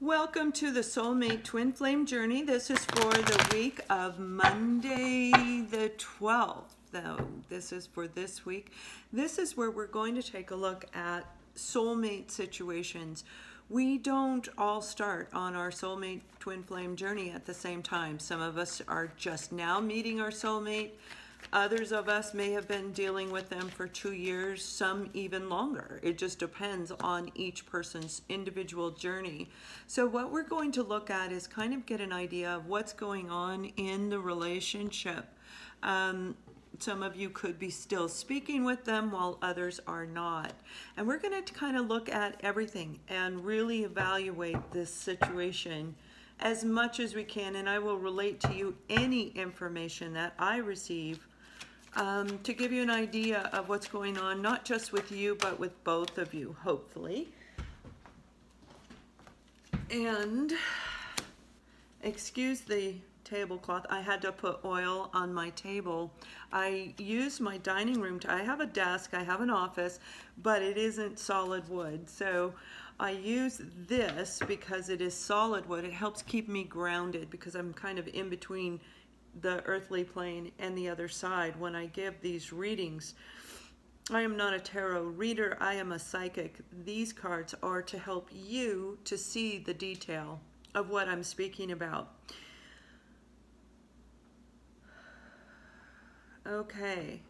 Welcome to the Soulmate Twin Flame Journey. This is for the week of Monday the 12th. This is for this week. This is where we're going to take a look at soulmate situations. We don't all start on our soulmate twin flame journey at the same time. Some of us are just now meeting our soulmate. Others of us may have been dealing with them for 2 years, some even longer. It just depends on each person's individual journey. So what we're going to look at is kind of get an idea of what's going on in the relationship. Some of you could be still speaking with them while others are not. And we're going to kind of look at everything and really evaluate this situation as much as we can. And I will relate to you any information that I receive to give you an idea of what's going on, not just with you, but with both of you, hopefully. And excuse the tablecloth. I had to put oil on my table. I use my dining room. I have a desk, I have an office, but it isn't solid wood. So I use this because it is solid wood. It helps keep me grounded because I'm kind of in between the earthly plane and the other side when I give these readings. I am not a tarot reader. I am a psychic. These cards are to help you to see the detail of what I'm speaking about. Okay,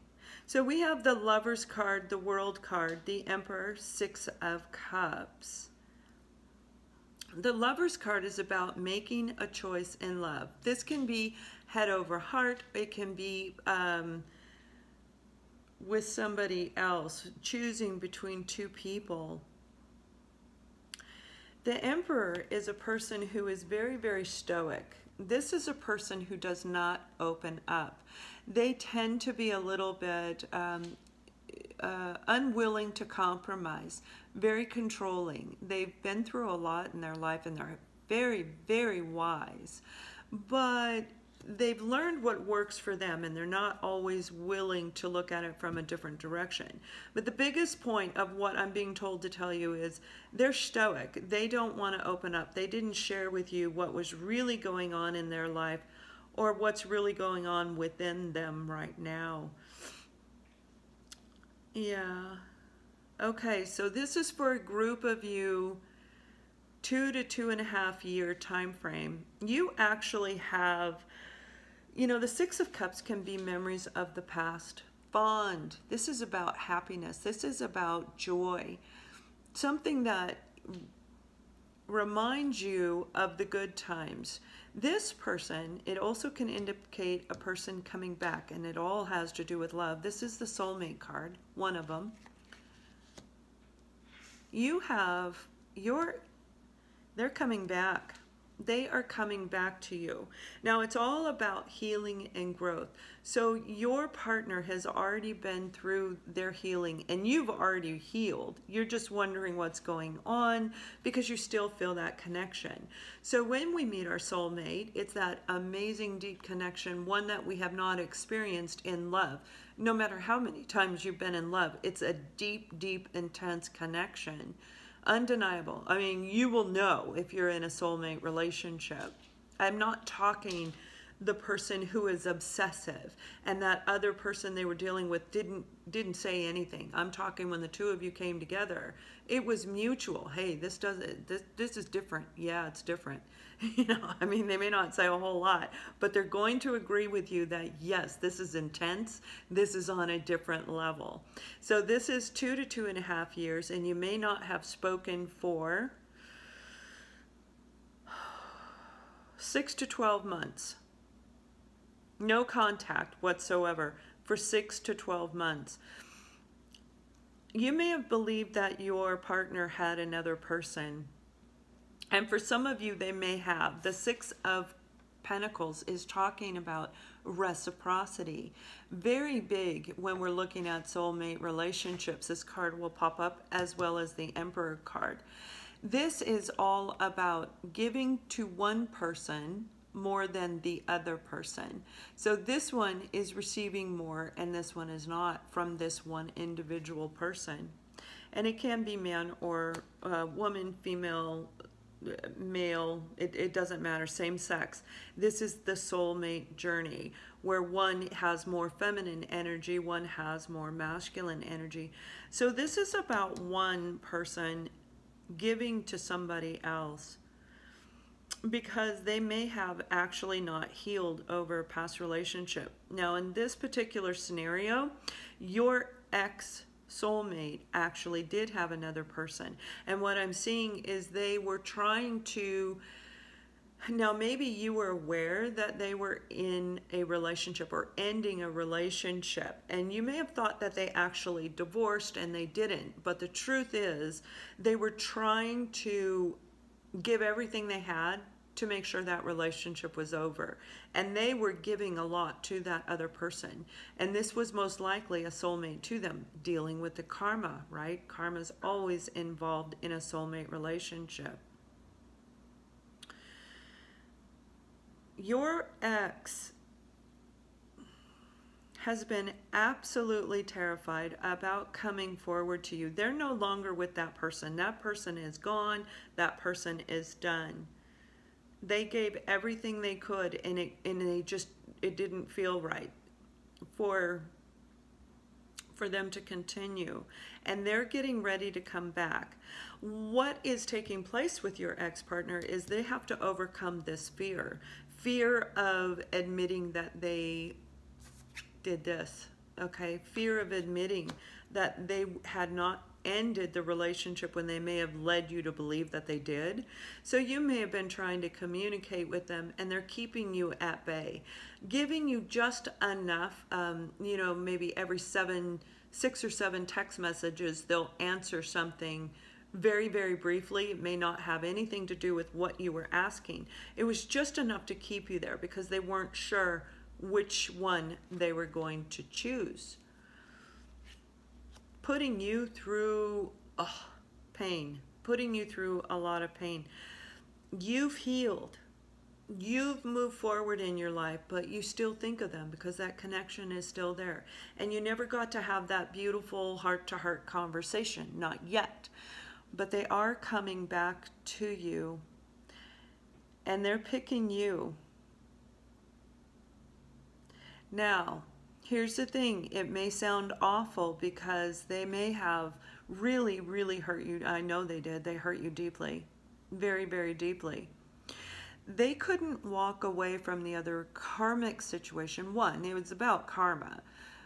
so we have the Lover's card, the World card, the Emperor, Six of Cups. The Lover's card is about making a choice in love. This can be head over heart. It can be with somebody else, choosing between two people. The Emperor is a person who is very, very stoic. This is a person who does not open up. They tend to be a little bit unwilling to compromise, very controlling. They've been through a lot in their life and they're very, very wise, but they've learned what works for them and they're not always willing to look at it from a different direction. But the biggest point of what I'm being told to tell you is they're stoic. They don't want to open up. They didn't share with you what was really going on in their life or what's really going on within them right now. Yeah. Okay, so this is for a group of you, 2 to 2.5 year time frame. You actually have, you know, the Six of Cups can be memories of the past. Fond. This is about happiness. This is about joy. Something that reminds you of the good times. This person, it also can indicate a person coming back, and it all has to do with love. This is the Soulmate card, one of them. You have they're coming back. They are coming back to you. Now it's all about healing and growth. So your partner has already been through their healing and you've already healed. You're just wondering what's going on because you still feel that connection. So when we meet our soulmate, it's that amazing deep connection, one that we have not experienced in love. No matter how many times you've been in love, it's a deep, deep, intense connection. Undeniable. I mean, you will know if you're in a soulmate relationship. I'm not talking the person who is obsessive and that other person they were dealing with didn't say anything. I'm talking when the two of you came together. It was mutual. Hey, this is different. Yeah, it's different. You know, I mean, they may not say a whole lot, but they're going to agree with you that yes, this is intense. This is on a different level. So this is 2 to 2.5 years, and you may not have spoken for 6 to 12 months. No contact whatsoever for 6 to 12 months. You may have believed that your partner had another person. And for some of you, they may have. The Six of Pentacles is talking about reciprocity. Very big when we're looking at soulmate relationships. This card will pop up as well as the Emperor card. This is all about giving to one person more than the other person. So this one is receiving more and this one is not from this one individual person. And it can be man or woman, female, male, it doesn't matter, same sex. This is the soulmate journey where one has more feminine energy, one has more masculine energy. So this is about one person giving to somebody else because they may have actually not healed over a past relationship. Now, in this particular scenario, your ex soulmate actually did have another person. And what I'm seeing is they were trying to, now maybe you were aware that they were in a relationship or ending a relationship, and you may have thought that they actually divorced and they didn't. But the truth is they were trying to give everything they had to make sure that relationship was over. And they were giving a lot to that other person. And this was most likely a soulmate to them, dealing with the karma, right? Karma's always involved in a soulmate relationship. Your ex has been absolutely terrified about coming forward to you. They're no longer with that person. That person is gone. That person is done. They gave everything they could, and it didn't feel right for them to continue. And they're getting ready to come back. What is taking place with your ex-partner is they have to overcome this fear of admitting that they did this, okay? Fear of admitting that they had not ended the relationship when they may have led you to believe that they did. So you may have been trying to communicate with them and they're keeping you at bay, giving you just enough, you know, maybe every 6 or 7 text messages, they'll answer something very, very briefly. It may not have anything to do with what you were asking. It was just enough to keep you there because they weren't sure which one they were going to choose. Putting you through pain, putting you through a lot of pain. You've healed. You've moved forward in your life, but you still think of them because that connection is still there. And you never got to have that beautiful heart-to-heart conversation, not yet. But they are coming back to you, and they're picking you. Now, here's the thing. It may sound awful because they may have really, really hurt you. I know they did. They hurt you deeply, very, very deeply. They couldn't walk away from the other karmic situation. One, it was about karma.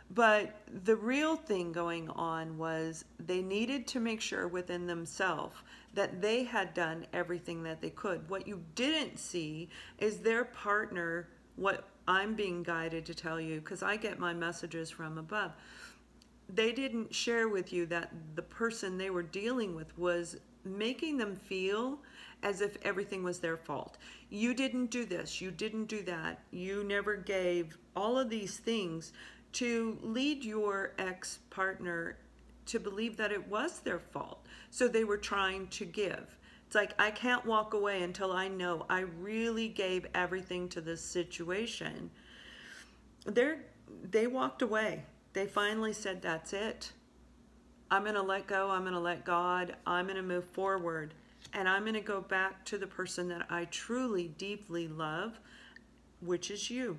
But the real thing going on was they needed to make sure within themselves that they had done everything that they could. What you didn't see is their partner, what I'm being guided to tell you, because I get my messages from above. They didn't share with you that the person they were dealing with was making them feel as if everything was their fault. You didn't do this, you didn't do that, you never gave, all of these things to lead your ex-partner to believe that it was their fault. So they were trying to give. It's like, I can't walk away until I know I really gave everything to this situation. They walked away. They finally said, that's it. I'm going to let go. I'm going to let God. I'm going to move forward. And I'm going to go back to the person that I truly, deeply love, which is you.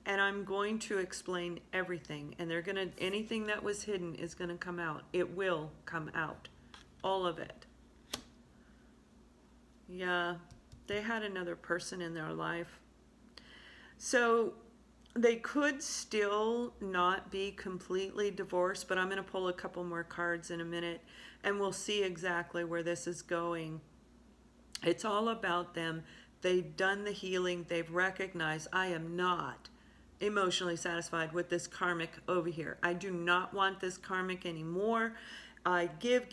And I'm going to explain everything. And they're going to, anything that was hidden is going to come out. It will come out. All of it. Yeah, they had another person in their life. So they could still not be completely divorced, but I'm going to pull a couple more cards in a minute and we'll see exactly where this is going. It's all about them. They've done the healing. They've recognized, I am not emotionally satisfied with this karmic over here. I do not want this karmic anymore. I give,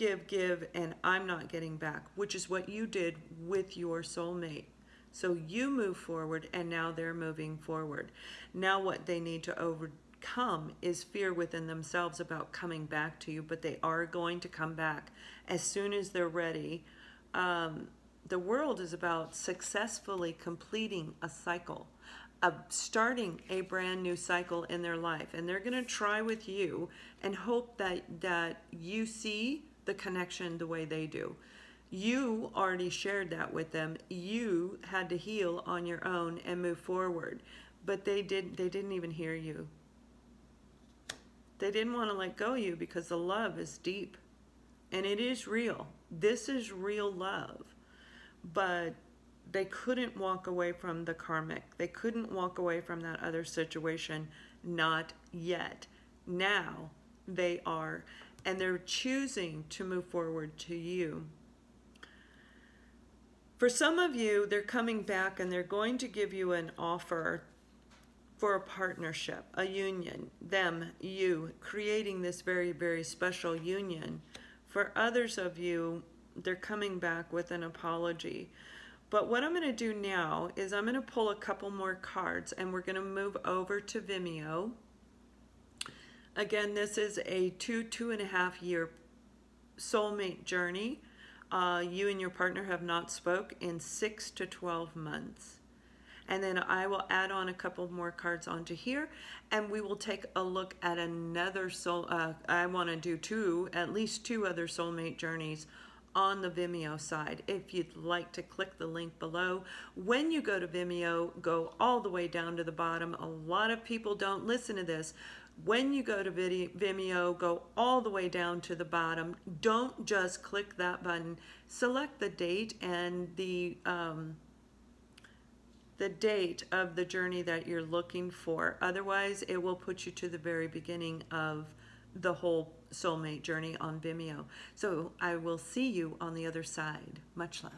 and I'm not getting back, which is what you did with your soulmate. So you move forward, and now they're moving forward. Now what they need to overcome is fear within themselves about coming back to you, but they are going to come back as soon as they're ready. The world is about successfully completing a cycle, of starting a brand new cycle in their life. And they're going to try with you and hope that you see the connection the way they do. You already shared that with them. You had to heal on your own and move forward. But they didn't even hear you. They didn't want to let go of you because the love is deep. And it is real. This is real love. But they couldn't walk away from the karmic. They couldn't walk away from that other situation. Not yet. Now they are. And they're choosing to move forward to you. For some of you, they're coming back and they're going to give you an offer for a partnership, a union, them, you, creating this very, very special union. For others of you, they're coming back with an apology. But what I'm going to do now is I'm going to pull a couple more cards and we're going to move over to Vimeo. Again, this is a 2.5 year soulmate journey. You and your partner have not spoke in 6 to 12 months. And then I will add on a couple more cards onto here, and we will take a look at another I want to do at least two other soulmate journeys on the Vimeo side. If you'd like to click the link below. When you go to Vimeo, go all the way down to the bottom. A lot of people don't listen to this. When you go to Vimeo, go all the way down to the bottom. Don't just click that button. Select the date and the date of the journey that you're looking for. Otherwise, it will put you to the very beginning of the whole soulmate journey on Vimeo. So I will see you on the other side. Much love.